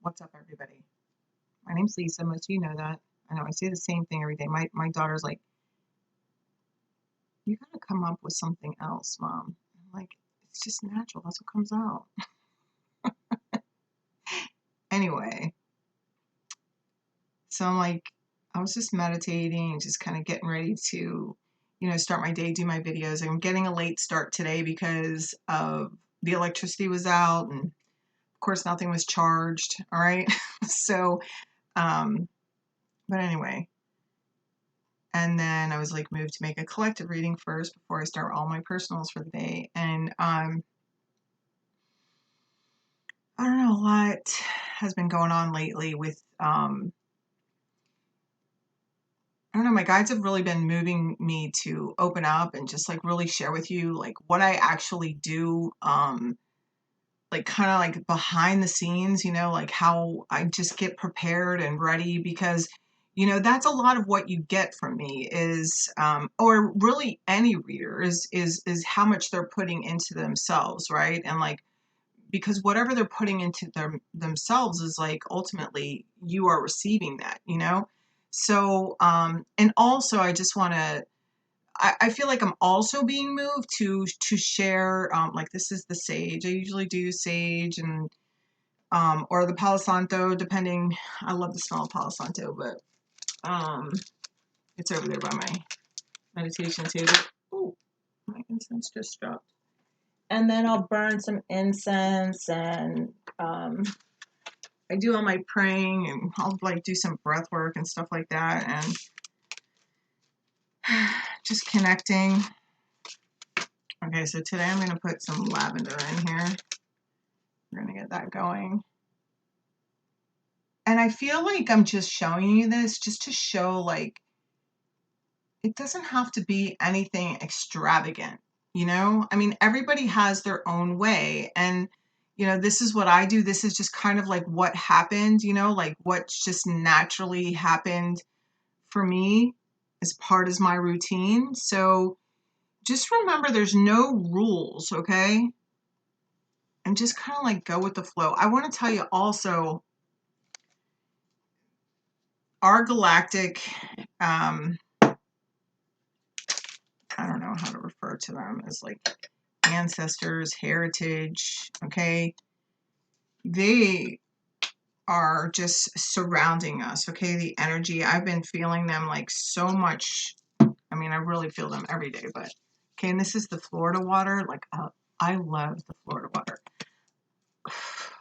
What's up, everybody? My name's Lisa. Most of you know that. I know I say the same thing every day. My daughter's like, you gotta come up with something else, Mom. I'm like, it's just natural. That's what comes out. Anyway, so I'm like, I was just meditating, just kind of getting ready to, start my day, do my videos. I'm getting a late start today because of the electricity was out, and of course nothing was charged. All right. So, um, but anyway. And then I was like moved to make a collective reading first before I start all my personals for the day. And I don't know, a lot has been going on lately with I don't know, my guides have really been moving me to open up and just like really share with you like what I actually do, like kind of like behind the scenes, like how I just get prepared and ready because that's a lot of what you get from me is or really any reader is how much they're putting into themselves, right? And like because whatever they're putting into themselves is like ultimately you are receiving that. So and also I just want to I feel like I'm also being moved to share like this is the sage. I usually do sage and or the Palo Santo, depending. I love the smell of Palo Santo, but it's over there by my meditation table. Oh, my incense just dropped. And then I'll burn some incense and I do all my praying and I'll like do some breath work and stuff like that and just connecting. Okay, so today I'm going to put some lavender in here. We're going to get that going. And I feel like I'm just showing you this just to show like it doesn't have to be anything extravagant. I mean, everybody has their own way. And, this is what I do. This is just kind of like what happened, like what just naturally happened for me as part of my routine. So just remember there's no rules, okay? And just kind of like go with the flow. I want to tell you also, our galactic, I don't know how to refer to them as like ancestors, heritage, okay? They are just surrounding us, okay? The energy, I've been feeling them like so much. I mean, I really feel them every day, but okay, and this is the Florida water. Like, I love the Florida water.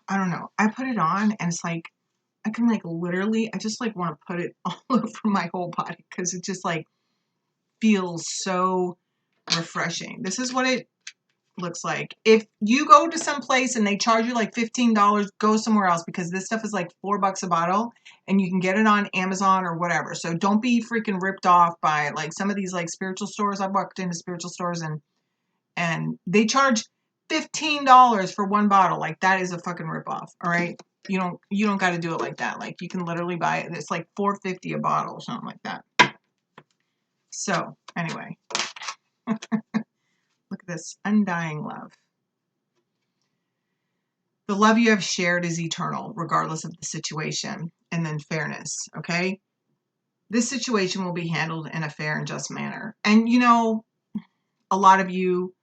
I don't know. I put it on and it's like, I can like literally, I just like want to put it all over my whole body because it just like feels so refreshing. This is what it looks like. If you go to some place and they charge you like $15, go somewhere else because this stuff is like $4 a bottle and you can get it on Amazon or whatever. So don't be freaking ripped off by like some of these like spiritual stores. I walked into spiritual stores and they charge $15 for one bottle. Like that is a fucking ripoff. All right. You don't got to do it like that. Like you can literally buy it. It's like $4.50 a bottle, something like that. So anyway, look at this undying love. The love you have shared is eternal, regardless of the situation. And then fairness, okay? This situation will be handled in a fair and just manner. And a lot of you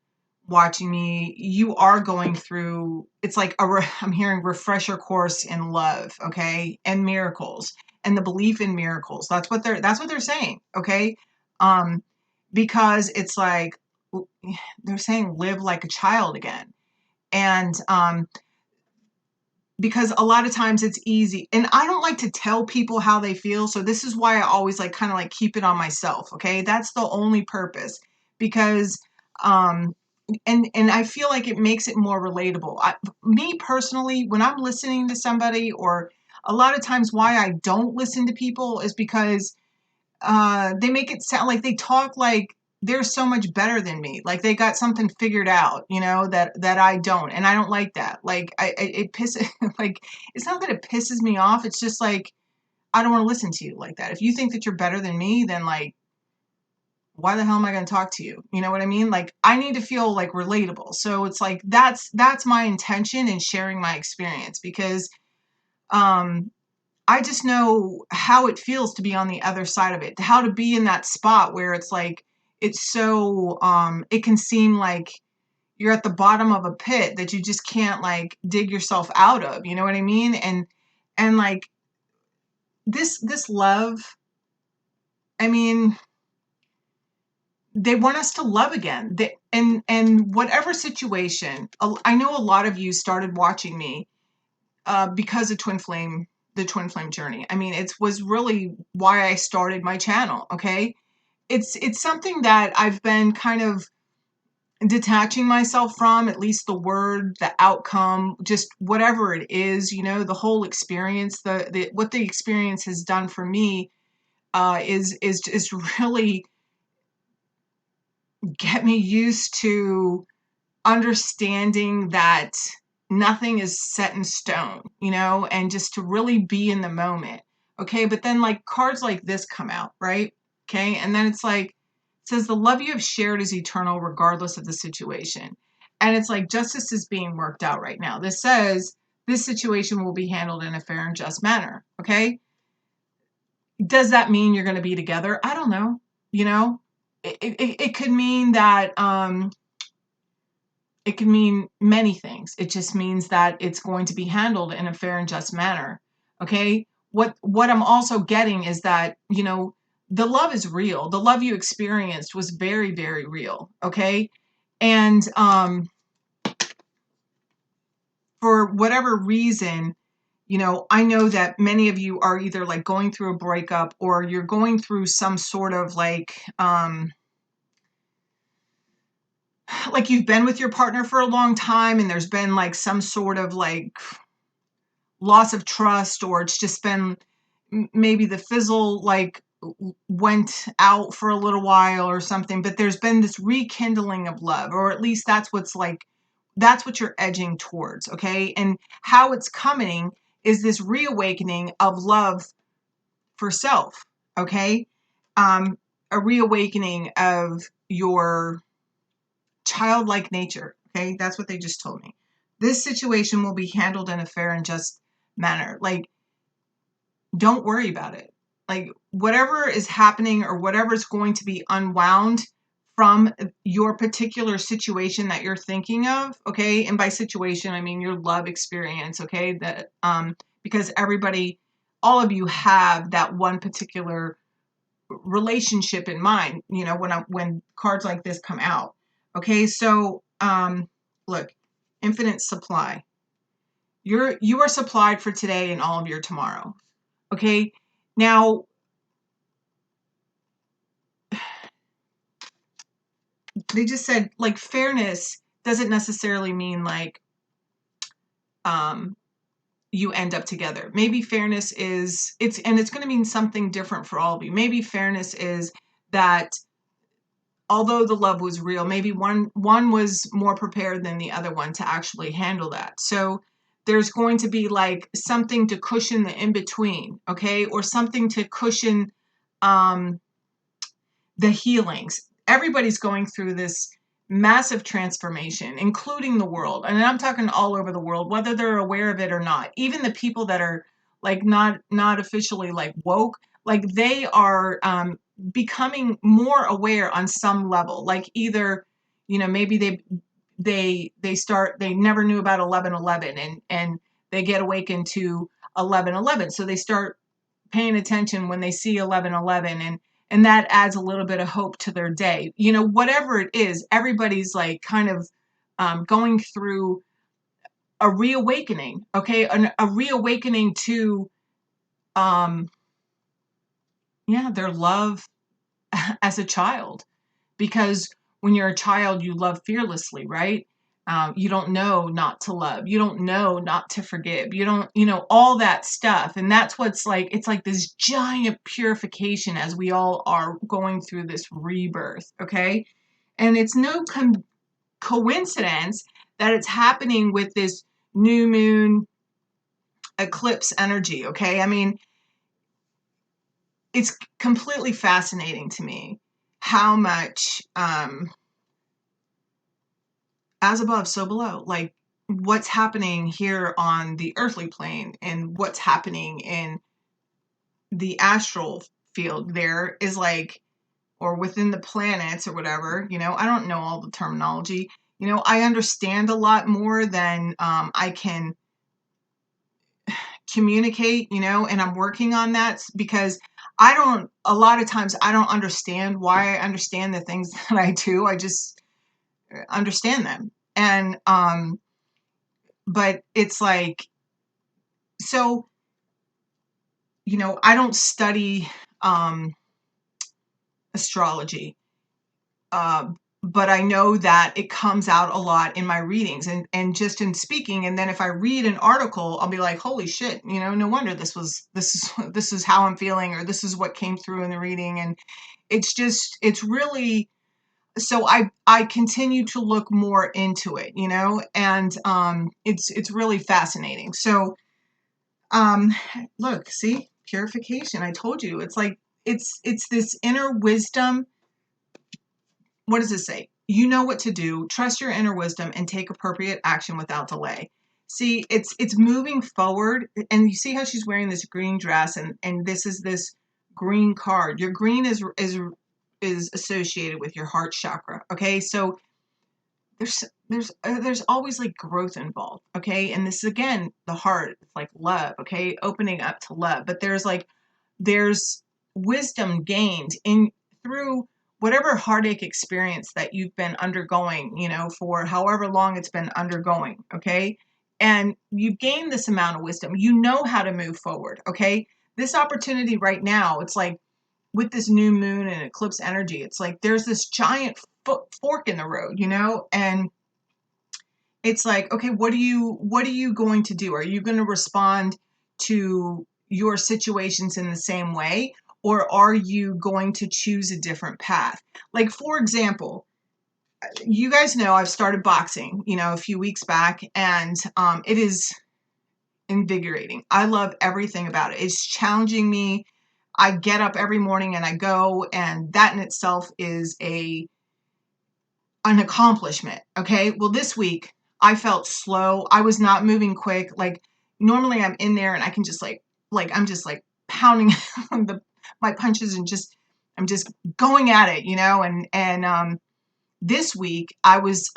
watching me, you are going through, it's like I'm hearing refresher course in love, okay? And miracles and the belief in miracles. That's what they're saying, okay? Because it's like they're saying live like a child again. And because a lot of times it's easy and I don't like to tell people how they feel. So this is why I always like kind of like keep it on myself. Okay. That's the only purpose because, and I feel like it makes it more relatable. Me personally, when I'm listening to somebody or a lot of times why I don't listen to people is because they make it sound like they talk like they're so much better than me. Like they got something figured out, that I don't. And I don't like that. Like it pisses, like, it's not that it pisses me off. It's just like, I don't want to listen to you like that. If you think that you're better than me, then like, why the hell am I going to talk to you? You know what I mean? Like I need to feel like relatable. So it's like, that's my intention in sharing my experience because I just know how it feels to be on the other side of it, how to be in that spot where it's like, it's so, it can seem like you're at the bottom of a pit that you just can't like dig yourself out of, you know what I mean? And like this love, I mean, they want us to love again. And whatever situation, I know a lot of you started watching me because of the twin flame journey. I mean, it was really why I started my channel. Okay, it's something that I've been kind of detaching myself from, at least the word, the outcome, just whatever it is, you know, the whole experience, the what the experience has done for me is really get me used to understanding that nothing is set in stone, you know, and just to really be in the moment. Okay. But then like cards like this come out, right? Okay. And then it's like, it says the love you have shared is eternal regardless of the situation. And it's like justice is being worked out right now. This says this situation will be handled in a fair and just manner. Okay. Does that mean you're going to be together? I don't know. You know, it could mean that, it can mean many things. It just means that it's going to be handled in a fair and just manner. Okay? What I'm also getting is that, you know, the love is real. The love you experienced was very, very real. Okay? And for whatever reason, you know, I know that many of you are either like going through a breakup or you're going through some sort of like you've been with your partner for a long time and there's been like some sort of like loss of trust, or it's just been maybe the fizzle like went out for a little while or something, but there's been this rekindling of love, or at least that's what's like, that's what you're edging towards. Okay. And how it's coming is this reawakening of love for self. Okay. A reawakening of your childlike nature. Okay. That's what they just told me. This situation will be handled in a fair and just manner. Like, don't worry about it. Like, whatever is happening or whatever is going to be unwound from your particular situation that you're thinking of, okay? And by situation, I mean your love experience, okay? That because everybody, all of you have that one particular relationship in mind, you know, when cards like this come out. Okay? So, look, infinite supply. You are supplied for today and all of your tomorrow. Okay? Now, they just said like fairness doesn't necessarily mean like um you end up together. Maybe fairness is it's going to mean something different for all of you. Maybe fairness is that although the love was real, maybe one was more prepared than the other one to actually handle that. So there's going to be like something to cushion the in between, okay? Or something to cushion um the healings. Everybody's going through this massive transformation, including the world. And I'm talking all over the world, whether they're aware of it or not. Even the people that are like not officially like woke, like they are becoming more aware on some level. Like either, you know, maybe they never knew about 11/11 and they get awakened to 11/11. So they start paying attention when they see 11/11, and that adds a little bit of hope to their day. You know, whatever it is, everybody's like kind of going through a reawakening. Okay, a reawakening to yeah, their love as a child, because when you're a child, you love fearlessly, right? You don't know not to love. You don't know not to forgive. You don't, you know, all that stuff. And that's what's like, it's like this giant purification as we all are going through this rebirth. Okay. And it's no coincidence that it's happening with this new moon eclipse energy. Okay. I mean, it's completely fascinating to me how much, as above, so below. Like what's happening here on the earthly plane and what's happening in the astral field there is like, or within the planets or whatever, I don't know all the terminology. I understand a lot more than I can communicate, and I'm working on that because a lot of times I don't understand why I understand the things that I do. I just understand them. And, but it's like, so, I don't study, astrology. Uh, but I know that it comes out a lot in my readings and just in speaking. And then if I read an article, I'll be like, holy shit, no wonder this is how I'm feeling, or this is what came through in the reading. And it's really, so I continue to look more into it, and it's really fascinating. So look, see, purification. I told you, it's like, it's this inner wisdom. What does it say? You know what to do. Trust your inner wisdom and take appropriate action without delay. See, it's moving forward, and you see how she's wearing this green dress, and this is this green card. Your green is associated with your heart chakra. Okay, so there's always like growth involved. Okay, and this is again the heart. It's like love. Okay, opening up to love, but there's wisdom gained in through whatever heartache experience that you've been undergoing, for however long it's been undergoing, okay? And you've gained this amount of wisdom. You know how to move forward, okay? This opportunity right now, it's like with this new moon and eclipse energy, it's like there's this giant fork in the road, and it's like, okay, what are you going to do? Are you going to respond to your situations in the same way, or are you going to choose a different path? Like, for example, you guys know I've started boxing, a few weeks back, and it is invigorating. I love everything about it. It's challenging me. I get up every morning and I go, and that in itself is an accomplishment. Okay. Well, this week I felt slow. I was not moving quick. Like normally I'm in there and I can just I'm just like pounding my punches and I'm just going at it, and this week I was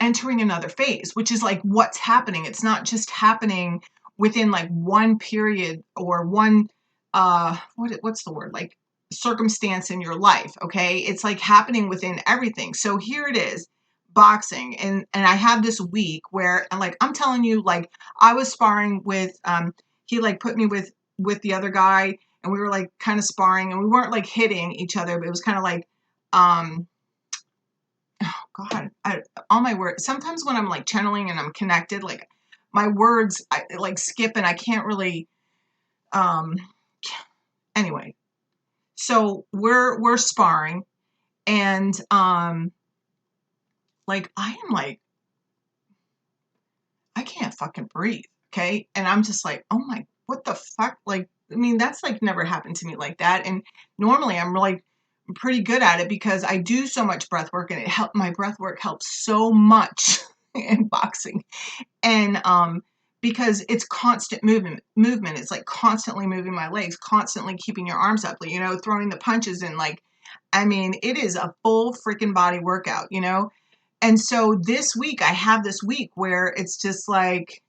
entering another phase, which is like what's happening. It's not just happening within like one period or one what's the word? Like circumstance in your life, okay? It's like happening within everything. So here it is, boxing. And I have this week where, and like I'm telling you, like I was sparring with he like put me with the other guy, and we were like kind of sparring, and we weren't like hitting each other, but it was kind of like God, all my words. Sometimes when I'm like channeling and I'm connected, like my words I like skip and I can't really. Um, anyway, so we're sparring, and like I am like I can't fucking breathe, okay, and I'm just like, oh my, what the fuck, like I mean that's like never happened to me like that, and normally I'm like pretty good at it because I do so much breath work, and my breath work helps so much in boxing. And because it's constant movement, it's like constantly moving my legs, constantly keeping your arms up, throwing the punches, and like I mean it is a full freaking body workout, and so this week I have this week where it's just like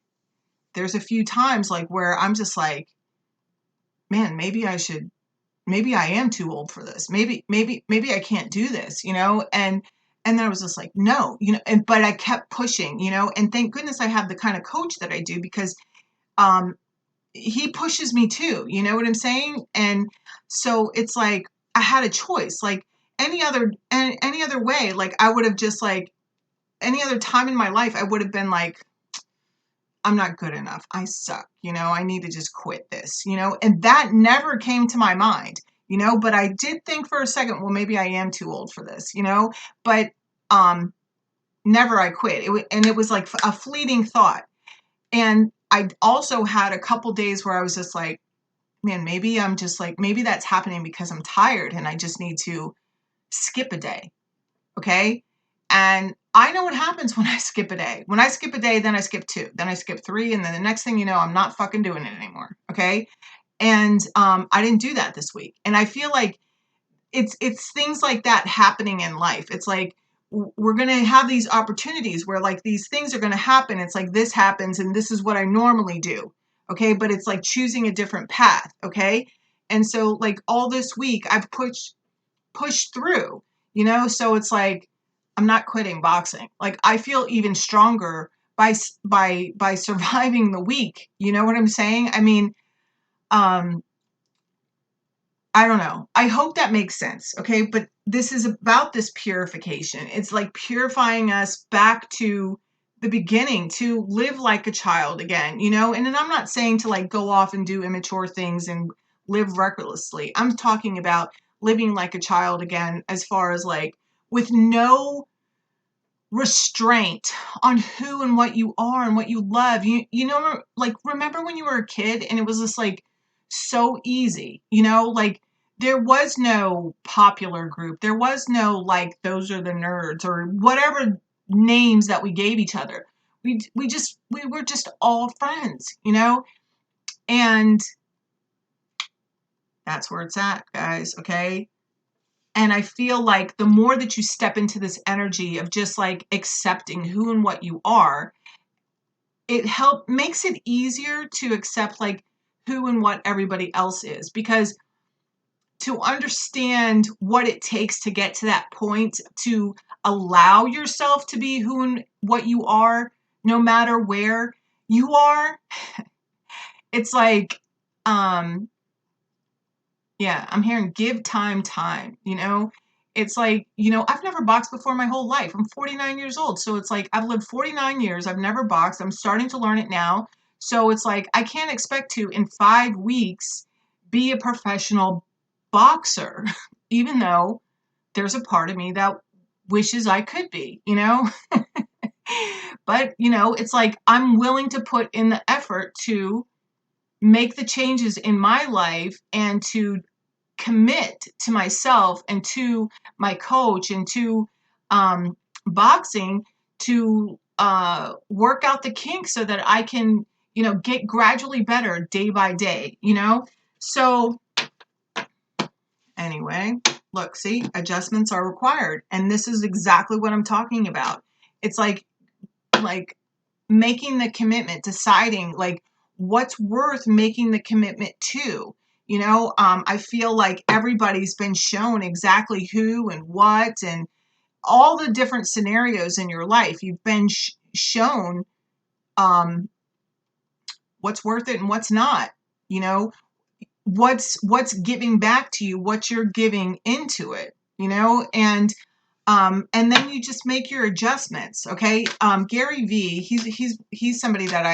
there's a few times like where I'm just like, man, maybe I am too old for this. Maybe I can't do this, and then I was just like, no, but I kept pushing, and thank goodness I have the kind of coach that I do, because um he pushes me too, you know what I'm saying? And so it's like I had a choice. Like any other way, like I would have just like any other time in my life, I would have been like, I'm not good enough. I suck. I need to just quit this, and that never came to my mind, but I did think for a second, well, maybe I am too old for this, but, never I quit. And it was like a fleeting thought. And I also had a couple days where I was just like, man, maybe I'm just like, maybe that's happening because I'm tired and I just need to skip a day. Okay. And I know what happens when I skip a day. When I skip a day, then I skip 2, then I skip 3, and then the next thing you know, I'm not fucking doing it anymore. Okay. And I didn't do that this week. And I feel like it's things like that happening in life. It's like we're going to have these opportunities where like these things are going to happen. It's like this happens and this is what I normally do. Okay. But it's like choosing a different path. Okay. And so like all this week I've pushed through, so it's like I'm not quitting boxing. Like I feel even stronger by surviving the week. You know what I'm saying? I mean, um, I don't know. I hope that makes sense. Okay. But this is about this purification. It's like purifying us back to the beginning to live like a child again, and then I'm not saying to like go off and do immature things and live recklessly. I'm talking about living like a child again, as far as like with no restraint on who and what you are and what you love. Like remember when you were a kid and it was just like so easy, like there was no popular group. There was no like those are the nerds or whatever names that we gave each other. We were just all friends, and that's where it's at, guys, okay? And I feel like the more that you step into this energy of just like accepting who and what you are, makes it easier to accept like who and what everybody else is. Because to understand what it takes to get to that point, to allow yourself to be who and what you are, no matter where you are, it's like, yeah, I'm hearing give time. It's like, I've never boxed before my whole life. I'm 49 years old. So it's like, I've lived 49 years. I've never boxed. I'm starting to learn it now. So it's like, I can't expect to, in 5 weeks, be a professional boxer, even though there's a part of me that wishes I could be, But, it's like, I'm willing to put in the effort to make the changes in my life and to commit to myself and to my coach and to boxing to work out the kinks so that I can, get gradually better day by day, So anyway, look, see, adjustments are required. And this is exactly what I'm talking about. It's like making the commitment, deciding like what's worth making the commitment to. I feel like everybody's been shown exactly who and what and all the different scenarios in your life. You've been shown what's worth it and what's not. What's giving back to you, what you're giving into it. And then you just make your adjustments. Okay. Gary V, he's somebody that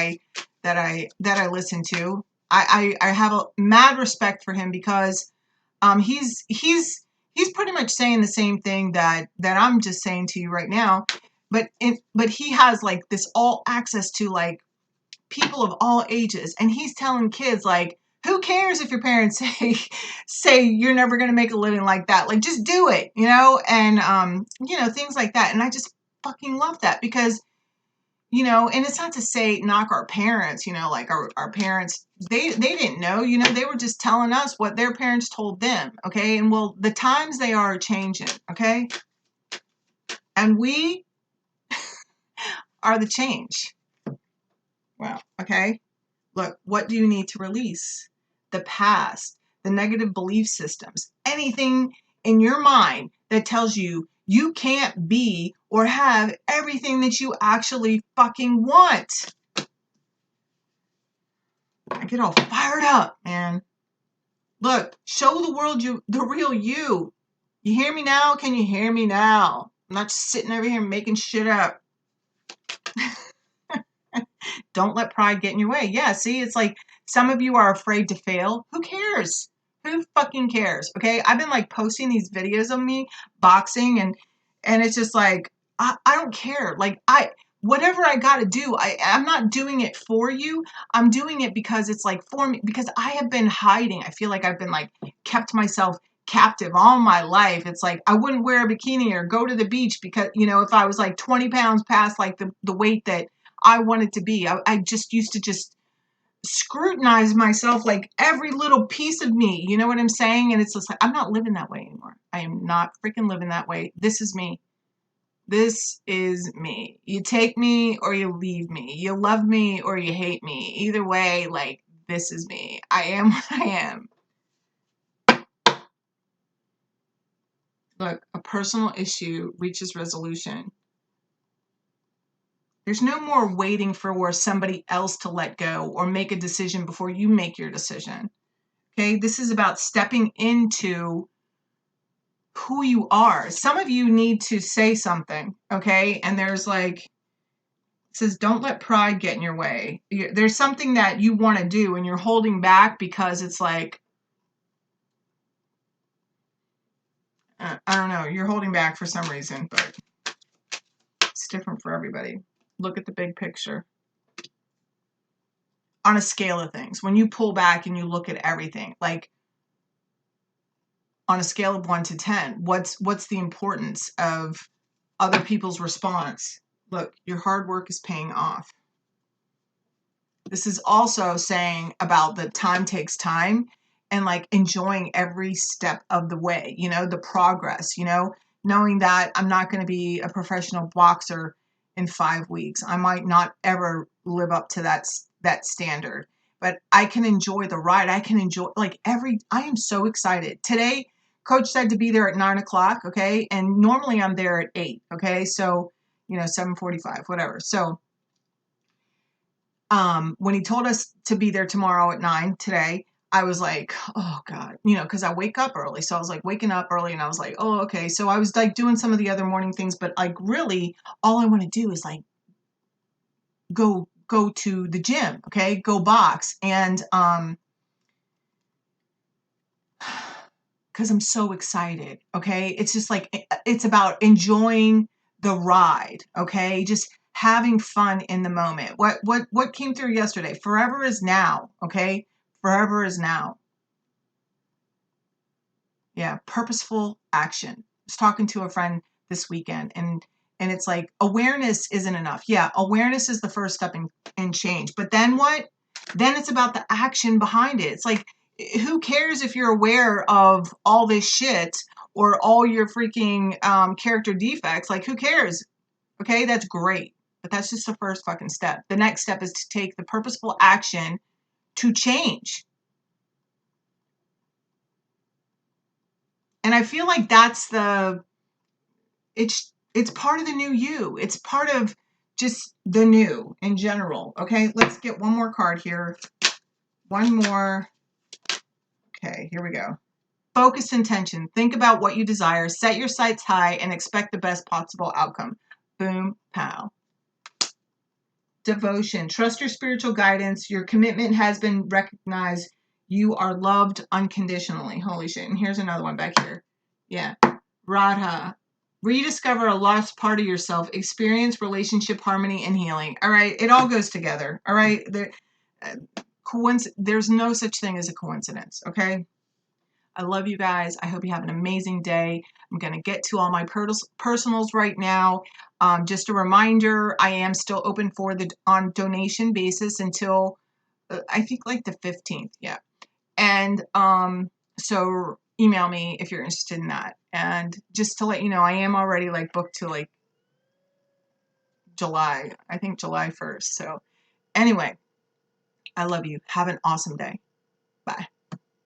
I listen to. I have a mad respect for him because he's pretty much saying the same thing that I'm just saying to you right now, but he has like this all access to like people of all ages, and he's telling kids like, who cares if your parents say you're never going to make a living like that, like just do it, and things like that. And I just fucking love that because and it's not to say knock our parents, like our parents, they didn't know, they were just telling us what their parents told them. Okay. And well, the times they are changing. Okay. And we are the change. Well, okay. Look, what do you need to release? The past, the negative belief systems, anything in your mind that tells you you can't be or have everything that you actually fucking want. I get all fired up, man. Look, show the world the real you. You hear me now? Can you hear me now? I'm not just sitting over here making shit up. Don't let pride get in your way. Yeah, see, it's like some of you are afraid to fail. Who cares? Who fucking cares? Okay, I've been like posting these videos of me boxing, and it's just like I don't care. Like whatever I got to do, I'm not doing it for you. I'm doing it because it's like for me, because I have been hiding. I feel like I've been like kept myself captive all my life. It's like I wouldn't wear a bikini or go to the beach because, you know, if I was like 20 pounds past like the weight that I wanted to be, I just used to just scrutinize myself, like every little piece of me, you know what I'm saying? And it's just like, I'm not living that way anymore. I am not freaking living that way. This is me. This is me. You take me or you leave me. You love me or you hate me. Either way, like, this is me. I am what I am. Look, a personal issue reaches resolution. There's no more waiting for somebody else to let go or make a decision before you make your decision. Okay, this is about stepping into who you are. Some of you need to say something, okay? And there's like, it says, don't let pride get in your way. There's something that you want to do and you're holding back because it's like, I don't know, you're holding back for some reason, but it's different for everybody. Look at the big picture. On a scale of things, when you pull back and you look at everything, like on a scale of 1 to 10, what's the importance of other people's response? Look, your hard work is paying off. This is also saying about the time takes time and like enjoying every step of the way, you know, the progress, you know, knowing that I'm not going to be a professional boxer in 5 weeks. I might not ever live up to that standard, but I can enjoy the ride. I can enjoy like I am so excited. Today, coach said to be there at 9:00. Okay. And normally I'm there at 8. Okay. So, you know, 7:45, whatever. So, when he told us to be there tomorrow at 9 today, I was like, oh God, you know, because I wake up early. So I was like waking up early and I was like, oh, okay. So I was like doing some of the other morning things, but like really all I want to do is like go to the gym, okay, go box. And because I'm so excited, okay? It's just like it's about enjoying the ride, okay? Just having fun in the moment. What came through yesterday? Forever is now, okay? Forever is now. Yeah, purposeful action. I was talking to a friend this weekend and it's like awareness isn't enough. Yeah, awareness is the first step in change. But then what? Then it's about the action behind it. It's like who cares if you're aware of all this shit or all your freaking character defects? Like who cares? Okay, that's great. But that's just the first fucking step. The next step is to take the purposeful action to change. And I feel like that's it's part of the new you. It's part of just the new in general. Okay, let's get one more card here. One more. Okay, here we go. Focused intention. Think about what you desire. Set your sights high and expect the best possible outcome. Boom, pow. Devotion. Trust your spiritual guidance. Your commitment has been recognized. You are loved unconditionally. Holy shit. And here's another one back here. Yeah. Radha. Rediscover a lost part of yourself. Experience relationship harmony and healing. All right. It all goes together. All right. There's no such thing as a coincidence. Okay. I love you guys. I hope you have an amazing day. I'm going to get to all my personals right now. Just a reminder, I am still open for on donation basis until I think like the 15th. Yeah. And so email me if you're interested in that. And just to let you know, I am already like booked to like July, I think July 1st. So anyway, I love you. Have an awesome day. Bye.